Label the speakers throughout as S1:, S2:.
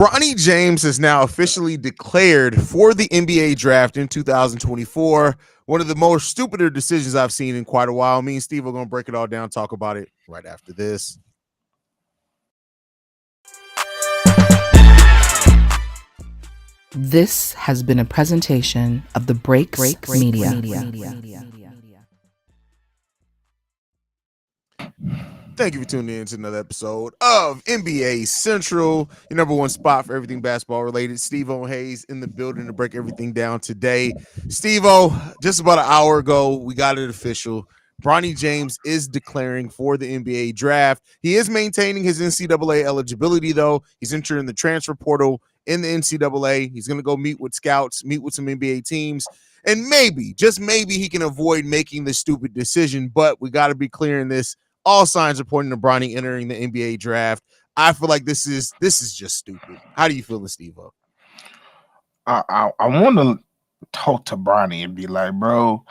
S1: Bronny James is now officially declared for the NBA draft in 2024. One of the most stupider decisions I've seen in quite a while. Me and Steve are going to break it all down, talk about it right after this.
S2: This has been a presentation of the Breaks Media.
S1: Thank you for tuning in to another episode of NBA Central, your number one spot for everything basketball related. Stevo and Haize in the building to break everything down today. Stevo, just about an hour ago, we got it official. Bronny James is declaring for the NBA draft. He is maintaining his NCAA eligibility, though. He's entering the transfer portal in the NCAA. He's going to go meet with scouts, meet with some NBA teams, and maybe, just maybe, he can avoid making this stupid decision. But we got to be clear in this. All signs are pointing to Bronny entering the NBA draft. I feel like this is just stupid. How do you feel, Stevo?
S3: I want to talk to Bronny and be like, bro,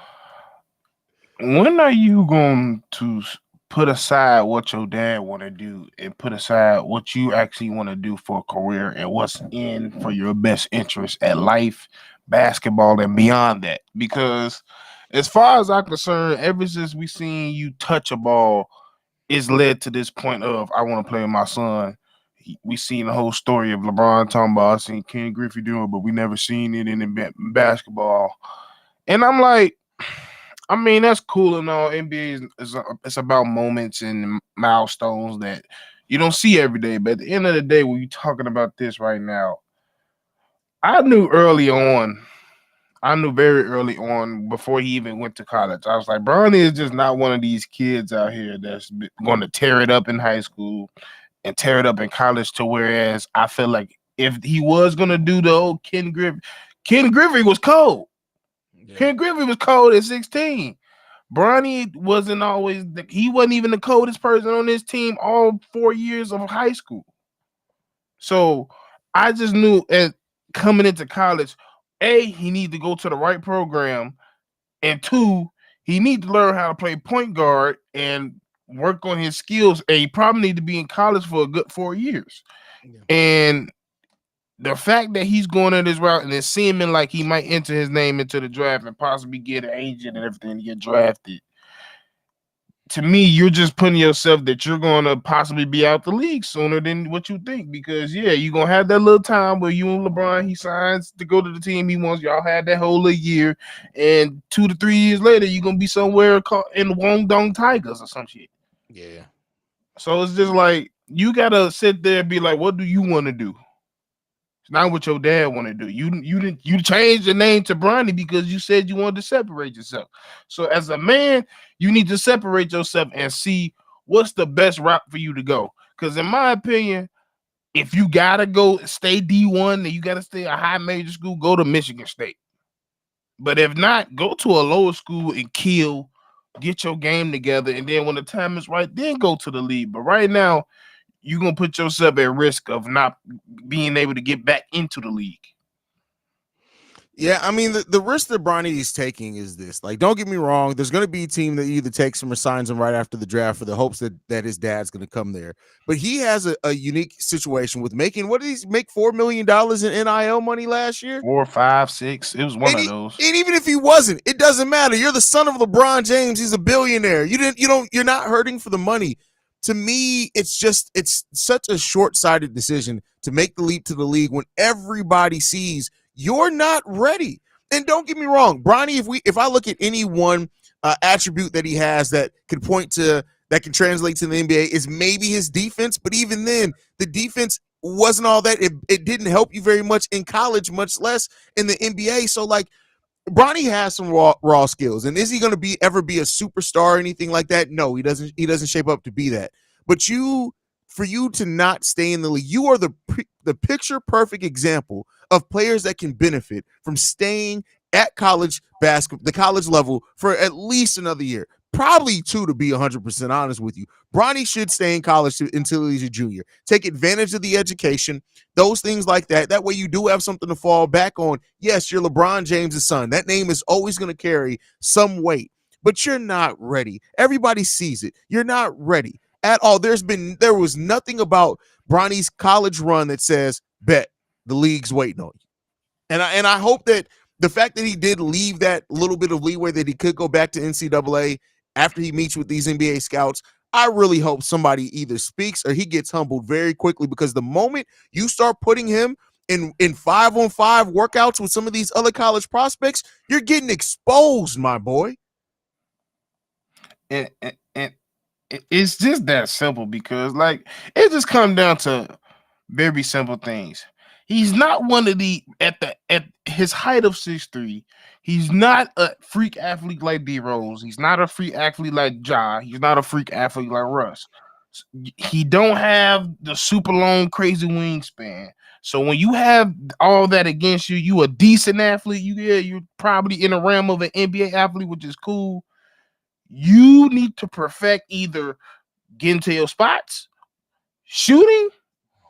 S3: when are you going to put aside what your dad want to do and put aside what you actually want to do for a career and what's in for your best interest at life, basketball, and beyond that? Because as far as I'm concerned, ever since we seen you touch a ball, it's led to this point of I want to play with my son. We seen the whole story of LeBron talking about I seen Ken Griffey doing it, but we never seen it in the basketball. And I'm like, I mean, that's cool and all. NBA it's about moments and milestones that you don't see every day. But at the end of the day, when you're talking about this right now, I knew very early on, before he even went to college, I was like, Bronny is just not one of these kids out here that's going to tear it up in high school and tear it up in college. To whereas I feel like if he was going to do the old Ken Griffey was cold. Yeah. Ken Griffey was cold at 16. Bronny he wasn't even the coldest person on this team all 4 years of high school. So I just knew coming into college, A, he need to go to the right program, and 2, he need to learn how to play point guard and work on his skills. And he probably need to be in college for a good 4 years. Yeah. And the fact that he's going on this route and it's seeming like he might enter his name into the draft and possibly get an agent and everything to get drafted, to me, you're just putting yourself that you're going to possibly be out the league sooner than what you think. Because, yeah, you're going to have that little time where you and LeBron, he signs to go to the team he wants. Y'all had that whole little year. And 2 to 3 years later, you're going to be somewhere in the Guangdong Tigers or some shit.
S1: Yeah.
S3: So it's just like, you got to sit there and be like, what do you want to do? It's not what your dad want to do. You changed your name to Bronny because you said you wanted to separate yourself. So as a man, you need to separate yourself and see what's the best route for you to go. Because in my opinion, if you gotta go stay D1 and you gotta stay a high major school, go to Michigan State. But if not, go to a lower school and get your game together, and then when the time is right, then go to the league. But right now, you're going to put yourself at risk of not being able to get back into the league.
S1: Yeah, I mean, the risk that Bronny is taking is this. Like, don't get me wrong. There's going to be a team that either takes him or signs him right after the draft for the hopes that his dad's going to come there. But he has a unique situation with making, what did he make, $4 million in NIL money last year?
S3: 4, 5, 6. It was one of those.
S1: And even if he wasn't, it doesn't matter. You're the son of LeBron James. He's a billionaire. You're not hurting for the money. To me, it's such a short-sighted decision to make the leap to the league when everybody sees you're not ready. And don't get me wrong, Bronny, if I look at any one attribute that he has that can translate to the NBA, is maybe his defense. But even then, the defense wasn't all that. It didn't help you very much in college, much less in the NBA. So, like, Bronny has some raw skills, and is he going to ever be a superstar or anything like that? No, he doesn't. He doesn't shape up to be that. But for you to not stay in the league, you are the picture perfect example of players that can benefit from staying at college basketball, the college level, for at least another year, probably 2, to be 100% honest with you. Bronny should stay in college until he's a junior. Take advantage of the education, those things like that. That way you do have something to fall back on. Yes, you're LeBron James' son. That name is always going to carry some weight, but you're not ready. Everybody sees it. You're not ready at all. There was nothing about Bronny's college run that says, bet the league's waiting on you. And I hope that the fact that he did leave that little bit of leeway that he could go back to NCAA after he meets with these NBA scouts, I really hope somebody either speaks or he gets humbled very quickly, because the moment you start putting him in 5-on-5 workouts with some of these other college prospects, you're getting exposed, my boy.
S3: And it's just that simple, because like it just comes down to very simple things. He's not one of the at his height of 6'3". He's not a freak athlete like D Rose. He's not a freak athlete like Ja. He's not a freak athlete like Russ. He don't have the super long crazy wingspan. So when you have all that against you, you a decent athlete. You're probably in the realm of an NBA athlete, which is cool. You need to perfect either getting to your spots, shooting,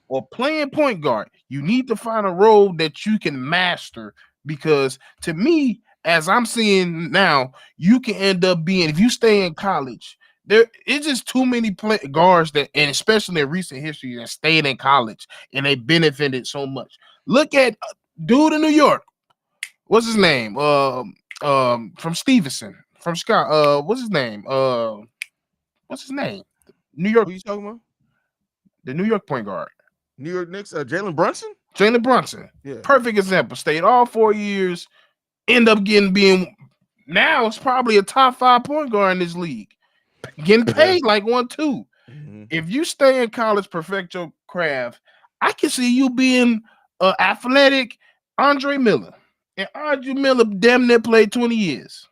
S3: or playing point guard. You need to find a role that you can master, because to me, as I'm seeing now, you can end up being, if you stay in college, there it's just too many guards that, and especially in recent history, that stayed in college and they benefited so much. Look at dude in New York. What's his name? From Stevenson, from Scott. What's his name? What's his name? New York.
S1: Who you talking about?
S3: The New York point guard.
S1: New York Knicks, Jalen Brunson?
S3: Jalen Brunson.
S1: Yeah.
S3: Perfect example. Stayed all 4 years, end up being now it's probably a top 5 point guard in this league. Getting paid like 1, 2. Mm-hmm. If you stay in college, perfect your craft, I can see you being athletic Andre Miller. And Andre Miller damn near played 20 years.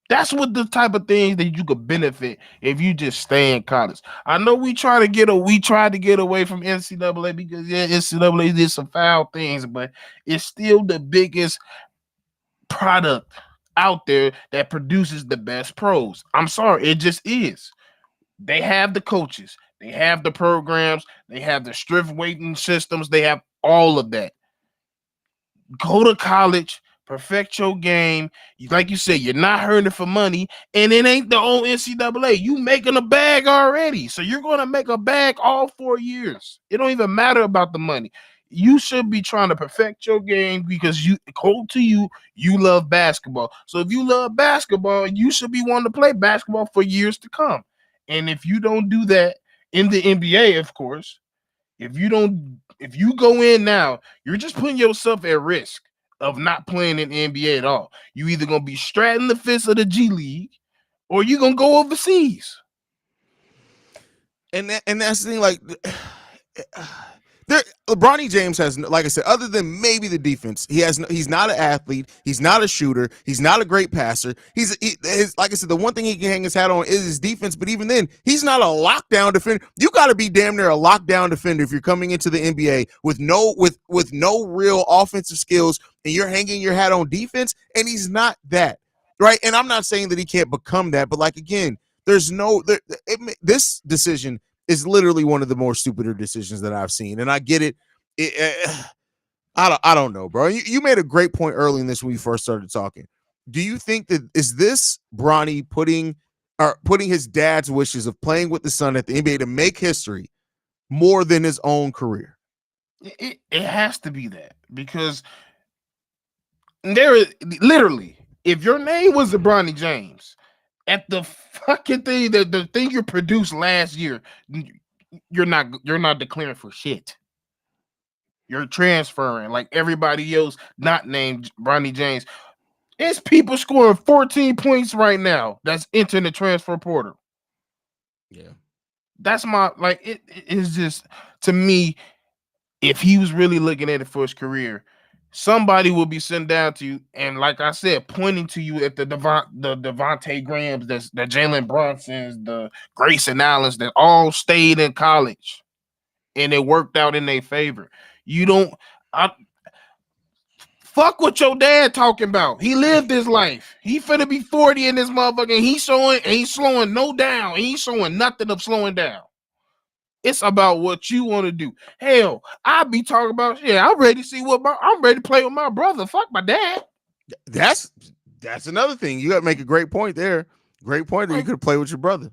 S3: That's what the type of things that you could benefit if you just stay in college. I know we tried to get away from NCAA because NCAA did some foul things, but it's still the biggest product out there that produces the best pros. I'm sorry, it just is. They have the coaches, they have the programs, they have the strength weighting systems, they have all of that. Go to college, perfect your game. Like you said, you're not hurting for money, and it ain't the old NCAA. You making a bag already, so you're going to make a bag all 4 years. It don't even matter about the money. You should be trying to perfect your game because you love basketball. So if you love basketball, you should be wanting to play basketball for years to come. And if you don't do that in the NBA, of course, if you go in now, you're just putting yourself at risk of not playing in the NBA at all. You either gonna be straddling the fence of the G League, or you gonna go overseas.
S1: And that's the thing. Like, Bronny James has, like I said, other than maybe the defense, he's not an athlete. He's not a shooter. He's not a great passer. Like I said, the one thing he can hang his hat on is his defense. But even then, he's not a lockdown defender. You got to be damn near a lockdown defender if you're coming into the NBA with no real offensive skills, and you're hanging your hat on defense. And he's not that, right? And I'm not saying that he can't become that, but like again, this decision is literally one of the more stupider decisions that I've seen. And I get it. I don't know, bro. You made a great point early in this when we first started talking. Do you think that is this Bronny putting his dad's wishes of playing with the son at the NBA to make history more than his own career?
S3: It has to be that, because there is literally, if your name was the Bronny James, at the fucking thing, the thing you produced last year, you're not declaring for shit. You're transferring like everybody else not named Bronny James. It's people scoring 14 points right now that's entering the transfer portal.
S1: Yeah.
S3: That's it is just, to me, if he was really looking at it for his career, somebody will be sitting down to you and, like I said, pointing to you at the Devontae Grahams, the Jalen Brunsons, the Grayson Allens that all stayed in college and it worked out in their favor. Fuck what your dad talking about. He lived his life. He finna be 40 in this motherfucker, and he's slowing no down. He ain't showing nothing of slowing down. It's about what you want to do. Hell, I be talking about shit. I'm ready to see I'm ready to play with my brother. Fuck my dad.
S1: That's another thing. You got to make a great point there. Great point that you could play with your brother.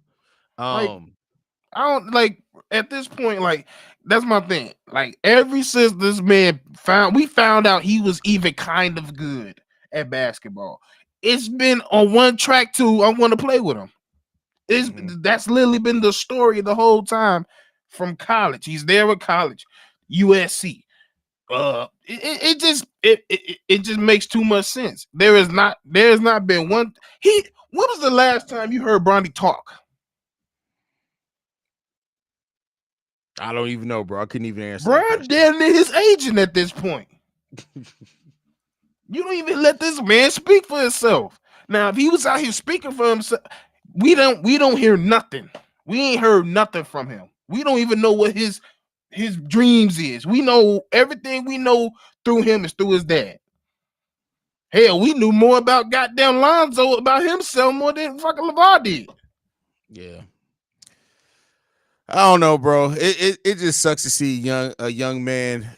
S3: I don't like at this point, like that's my thing. Like ever since this man we found out he was even kind of good at basketball. It's been on one track to I want to play with him. That's literally been the story the whole time from college. He's there with college, USC. It just makes too much sense. There's not been one. When was the last time you heard Bronny talk?
S1: I don't even know, bro. I couldn't even answer.
S3: Bron damn near his agent at this point. You don't even let this man speak for himself. Now, if he was out here speaking for himself, we don't hear nothing. We ain't heard nothing from him. We don't even know what his dreams is. We know everything we know through him is through his dad. Hell, we knew more about goddamn Lonzo about himself more than fucking LeVar did.
S1: Yeah. I don't know, bro. It just sucks to see a young man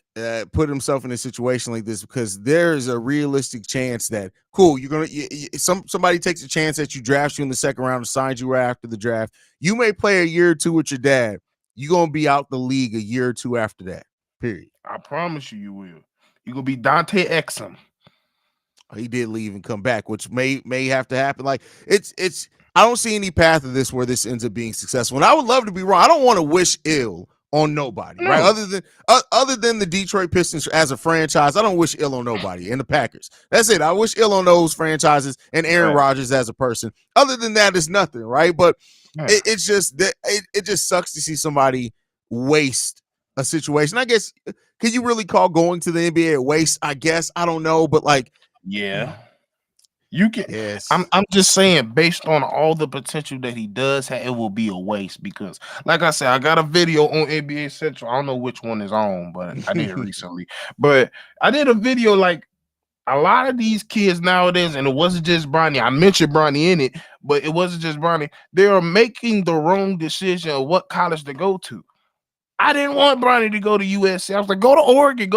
S1: put himself in a situation like this, because there is a realistic chance that you're gonna somebody takes a chance that you draft you in the second round and signs you right after the draft. You may play a year or two with your dad. You're gonna be out the league a year or two after that. Period.
S3: I promise you will. You're gonna be Dante Exum.
S1: He did leave and come back, which may have to happen. Like it's I don't see any path of this where this ends up being successful. And I would love to be wrong. I don't want to wish ill on nobody, right? Other than the Detroit Pistons as a franchise, I don't wish ill on nobody, and the Packers. That's it. I wish ill on those franchises and Aaron Rodgers as a person. Other than that, it's nothing, right? But it's just that it just sucks to see somebody waste a situation. I guess, can you really call going to the NBA a waste? I guess. I don't know, but like,
S3: yeah. You can.
S1: Yes.
S3: I'm just saying, based on all the potential that he does have, it will be a waste because, like I said, I got a video on NBA Central. I don't know which one is on, but I did it recently. But I did a video like a lot of these kids nowadays, and it wasn't just Bronny. I mentioned Bronny in it, but it wasn't just Bronny. They are making the wrong decision of what college to go to. I didn't want Bronny to go to USC. I was like, go to Oregon.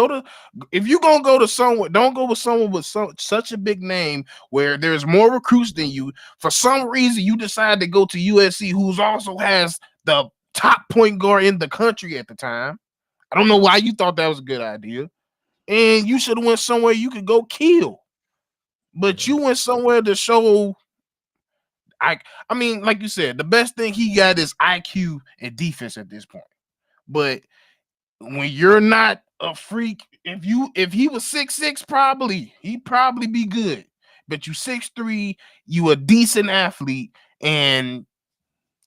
S3: If you're gonna go to somewhere, don't go with someone with such a big name where there's more recruits than you. For some reason, you decide to go to USC, who's also has the top point guard in the country at the time. I don't know why you thought that was a good idea. And you should have went somewhere you could go kill. But you went somewhere to show. I mean, like you said, the best thing he got is IQ and defense at this point. But when you're not a freak, if he was 6'6", he'd probably be good. But you 6'3", you a decent athlete, and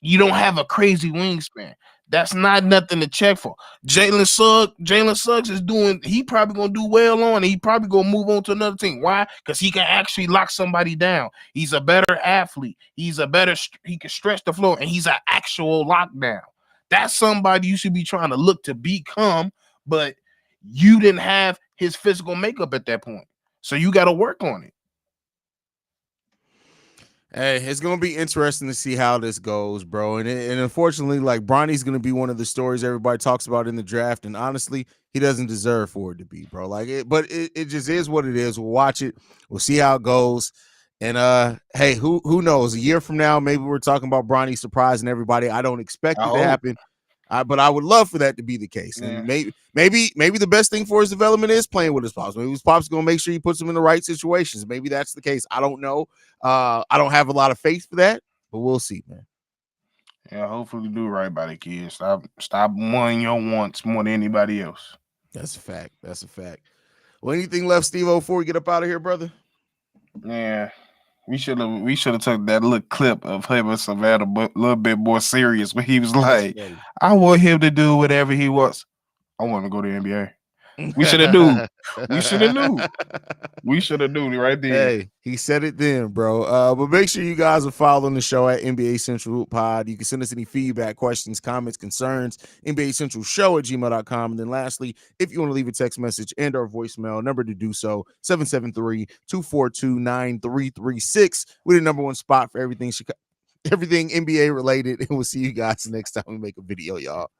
S3: you don't have a crazy wingspan. That's not nothing to check for. Jalen Suggs is doing. He probably gonna do well on. He probably gonna move on to another team. Why? Because he can actually lock somebody down. He's a better athlete. He can stretch the floor, and he's an actual lockdown. That's somebody you should be trying to look to become, but you didn't have his physical makeup at that point. So you got to work on it.
S1: Hey, it's going to be interesting to see how this goes, bro. And unfortunately, like, Bronny's going to be one of the stories everybody talks about in the draft. And honestly, he doesn't deserve for it to be, bro. Like, but it just is what it is. We'll watch it. We'll see how it goes. And hey, who knows? A year from now, maybe we're talking about Bronny surprising everybody. I don't expect it to happen, but I would love for that to be the case. Yeah. And maybe the best thing for his development is playing with his pops. Maybe his pops gonna make sure he puts him in the right situations. Maybe that's the case. I don't know. I don't have a lot of faith for that, but we'll see, man.
S3: Yeah, hopefully do right by the kids. Stop wanting your wants more than anybody else.
S1: That's a fact. That's a fact. Well, anything left, Stevo, before we get up out of here, brother?
S3: Yeah. We should have took that little clip of him and Savannah a little bit more serious when he was like, I want him to do whatever he wants. I want him to go to the NBA. We should have knew. We should have knew. We should have knew right there.
S1: Hey, he said it then, bro. But make sure you guys are following the show at NBA Central Pod. You can send us any feedback, questions, comments, concerns, NBA Central Show at gmail.com. And then lastly, if you want to leave a text message and our voicemail, number to do so, 773-242-9336. We're the number one spot for everything NBA related. And we'll see you guys next time we make a video, y'all.